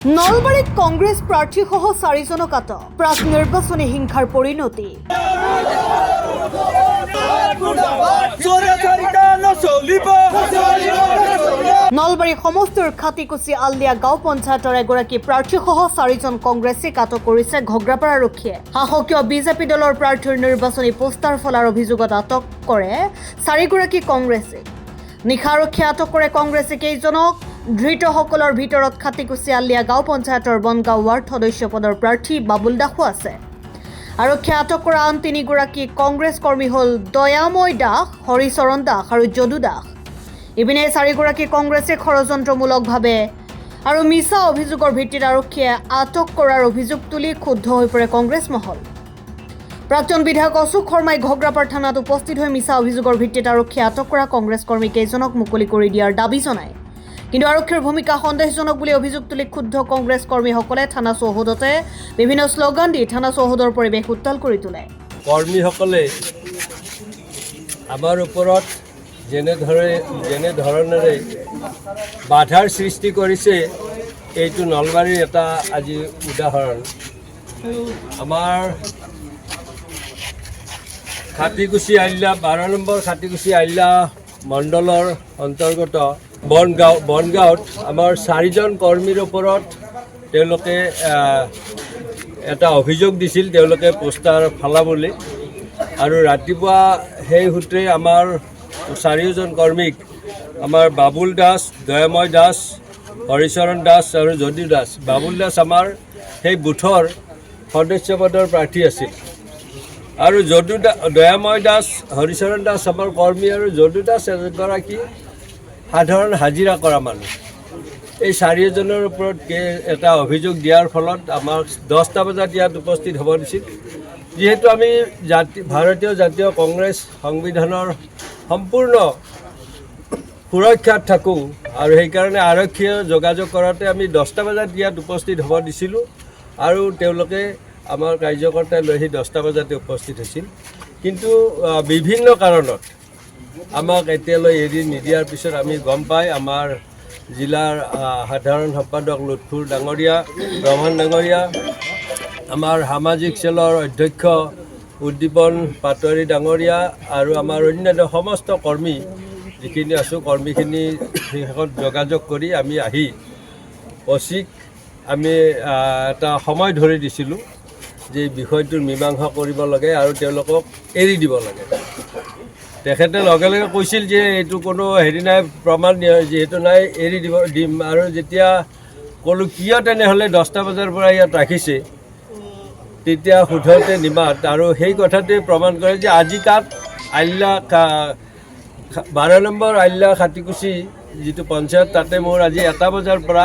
নলবাৰীত কংগ্ৰেছ প্ৰাৰ্থীসহ 4জনক আটক প্ৰাক নিৰ্বাচনী হিংসাৰ পৰিণতি নলবাৰী সমষ্টিৰ খাটিকুছি আলিয়া গাঁও পঞ্চায়তৰ এগৰাকী প্ৰাৰ্থীসহ 4জন কংগ্ৰেছীক আটক কৰিছে ঘগ্ৰাপাৰা আৰক্ষীয়ে শাসকীয় বিজেপি দলৰ প্ৰাৰ্থীৰ নিৰ্বাচনী পোষ্টাৰ ফলাৰ অভিযোগত আটক কৰে 4গৰাকী কংগ্ৰেছীক নিশা আৰক্ষীয়ে আটক কৰে কংগ্ৰেছী কেইজনক ধৃতসকলৰ ভিতৰত খাটিকুছি আলিয়া গাঁও পঞ্চায়তৰ বনগাঁও ৱাৰ্ড সদস্য পদৰ প্ৰাৰ্থী বাবুল দাসো আছে আৰক্ষীয়ে আটক কৰা আন 3গৰাকী কংগ্ৰেছ কৰ্মী হ'ল দয়াময় দাস হৰিচৰণ দাস আৰু যদু দাস ইপিনে 4গৰাকী কংগ্ৰেছে ষড়যন্ত্ৰমূলকভাৱে আৰু মিছা অভিযোগৰ ভিত্তিত আৰক্ষীয়ে আটক কৰাৰ অভিযোগ তুলি ক্ষুব্ধ হৈ পৰে কংগ্ৰেছ মহল প্ৰাক্তন বিধায়ক অশোক শৰ্মাই ঘগ্ৰাপাৰ থানাত উপস্থিত হৈ মিছা অভিযোগৰ ভিত্তিত আৰক্ষীয়ে আটক কৰা কংগ্ৰেছ কৰ্মী কেইজনক মুকলি কৰি দিয়াৰ দাবী জনায় কিন্তু আৰক্ষীৰ ভূমিকা সন্দেহজনক বুলি অভিযোগ তুলি ক্ষুব্ধ কংগ্ৰেছ কৰ্মীসকলে থানা চৌহদতে বিভিন্ন শ্লোগান দি থানা চৌহদৰ পৰিৱেশ উত্তাল কৰি তোলে কৰ্মীসকলে আমাৰ ওপৰত যেনে ধৰণেৰে বাধাৰ সৃষ্টি কৰিছে এইটো নলবাৰীৰ এটা আজি উদাহৰণ আমাৰ খাটিকুছি আইলা 12 নম্বৰ খাটিকুছি আইলা মণ্ডলৰ অন্তৰ্গত বনগাঁৱত আমাৰ 4জন কৰ্মীৰ ওপৰত তেওঁলোকে এটা অভিযোগ দিছিল তেওঁলোকে পোষ্টাৰ ফালা বুলি আৰু ৰাতিপুৱা সেই সূত্ৰে আমাৰ 4জন কৰ্মীক আমাৰ বাবুল দাস দয়াময় দাস হৰিচৰণ দাস আৰু যদু দাস বাবুল দাস আমাৰ সেই বুথৰ সদস্য পদৰ প্ৰাৰ্থী আছিল আৰু দয়াময় দাস হৰিচৰণ দাস আমাৰ কৰ্মী আৰু যদু দাস এগৰাকী সাধাৰণ হাজিৰা কৰা মানুহ এই 4জনৰ ওপৰত এটা অভিযোগ দিয়াৰ ফলত আমাক 10টা বজাত ইয়াত উপস্থিত হ'ব দিছিল যিহেতু আমি ভাৰতীয় জাতীয় কংগ্ৰেছ সংবিধানৰ সম্পূৰ্ণ সুৰক্ষাত থাকোঁ আৰু সেইকাৰণে আৰক্ষীয়ে যোগাযোগ কৰাতে আমি 10টা বজাত ইয়াত উপস্থিত হ'ব দিছিলোঁ আৰু তেওঁলোকে আমাৰ কাৰ্যকৰ্তাই লৈ সেই 10টা বজাতে উপস্থিত হৈছিল কিন্তু বিভিন্ন কাৰণত আমাক এতিয়ালৈ এৰি নিদিয়াৰ পিছত আমি গম পাই আমাৰ জিলাৰ সাধাৰণ সম্পাদক লুৎফুৰ ডাঙৰীয়া ৰমন ডাঙৰীয়া আমাৰ সামাজিক চেলৰ অধ্যক্ষ উদ্দীপন পাটোৱাৰী ডাঙৰীয়া আৰু আমাৰ অন্যান্য সমস্ত কৰ্মী যিখিনি আছোঁ কৰ্মীখিনি শেষত যোগাযোগ কৰি আমি আহি অচিক আমি এটা সময় ধৰি দিছিলোঁ যে বিষয়টোৰ মীমাংসা কৰিব লাগে আৰু তেওঁলোকক এৰি দিব লাগে তেখেতে লগে লগে কৈছিল যে এইটো কোনো হেৰি নাই প্ৰমাণ যিহেতু নাই এৰি দিম আৰু যেতিয়া ক'লোঁ কিয় তেনেহ'লে 10টা বজাৰ পৰা ইয়াত ৰাখিছে তেতিয়া সোধোতে নিমাত আৰু সেই কথাটোৱে প্ৰমাণ কৰে যে আজি তাত আইলা 12 নম্বৰ আইলা খাটিকুছি যিটো পঞ্চায়ত তাতে মোৰ আজি 1টা বজাৰ পৰা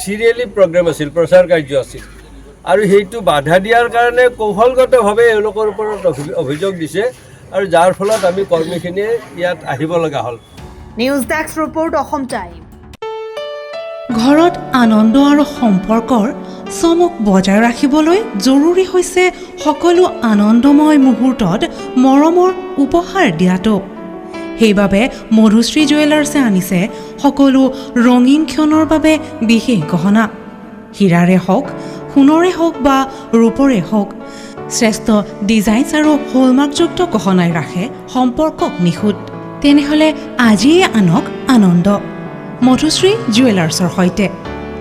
চিৰিয়েলি প্ৰগ্ৰেম আছিল প্ৰচাৰ কাৰ্য আছিল আৰু সেইটো বাধা দিয়াৰ কাৰণে কৌশলগতভাৱে এওঁলোকৰ ওপৰত অভিযোগ দিছে আৰু যাৰ ফলত আমি কৰ্মীখিনিয়ে ইয়াত আহিব লগা হ'ল news desk report Assam time ঘৰত আনন্দ আৰু সম্পৰ্কৰ চমক বজাই ৰাখিবলৈ জৰুৰী হৈছে সকলো আনন্দময় মুহূৰ্তত মৰমৰ উপহাৰ দিয়াটো সেইবাবে মধুশ্ৰী জুৱেলাৰ্ছে আনিছে সকলো ৰঙীন ক্ষণৰ বাবে বিশেষ গহনা হীৰাৰে হওক সোণৰে হওক বা ৰূপৰে হওক শ্ৰেষ্ঠ ডিজাইনছ আৰু হলমাৰ্কযুক্ত গহনাই ৰাখে সম্পৰ্কক নিখুঁত তেনেহ'লে আজিয়ে আনক আনন্দ মধুশ্ৰী জুৱেলাৰ্ছৰ সৈতে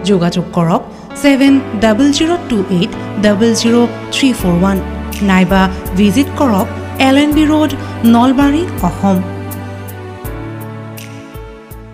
যোগাযোগ কৰক 7002800341 নাইবা ভিজিট কৰক LNB ৰোড নলবাৰী অসম